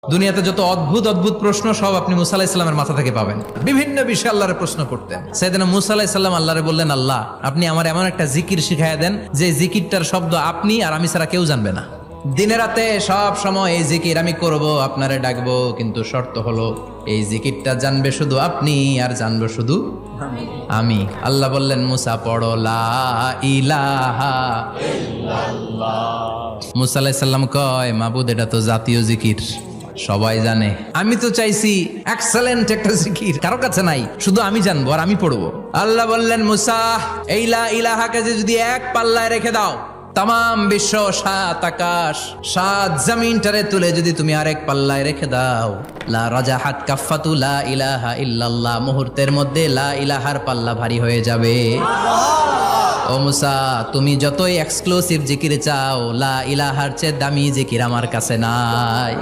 দুনিয়াতে যত অদ্ভুত অদ্ভুত প্রশ্ন সব আপনি মুসা আলাইহিস সালামের মাথা থেকে পাবেন। বিভিন্ন বিষয়ে আল্লাহরে প্রশ্ন করতেন। সাইয়েদনা মুসা আলাইহিস সালাম আল্লাহরে বললেন, আল্লাহ আপনি আমার এমন একটা জিকির শিখাইয়া দেন যে জিকিরটার শব্দ আপনি আর আমি ছাড়া কেউ জানবে না। দিনে রাতে সব সময় এই জিকির আমি করব, আপনারে ডাকবো, কিন্তু শর্ত হলো এই জিকিরটা জানবে শুধু আপনি আর জানবো শুধু আমি। আল্লাহ বললেন, মুসা পড়ো লা ইলাহা ইল্লাল্লাহ। মুসা আলাইহিস সালাম কয়, মাবুদ এটা তো জাতীয় জিকির, সবাই জানে। আমি তো চাইছি এক্সেলেন্ট একটা জিকির, কারো কাছে নাই, শুধু আমি জানবো আর আমি পড়বো। আল্লাহ বললেন, মুসা এই লা ইলাহাকে যদি এক পাল্লায় রেখে দাও, তাম বিশ্ব, 7 আকাশ 7 জমিনটারে তুলে যদি তুমি আরেক পাল্লায় রেখে দাও, লা রাজাহাত কাফাতু লা ইলাহা ইল্লাল্লাহ, মুহূর্তের মধ্যে লা ইলাহার পাল্লা ভারী হয়ে যাবে। ও মুসা, তুমি যতই এক্সক্লুসিভ জিকির চাও, লা ইলাহার চেয়ে দামি জিকির আমার কাছে নাই।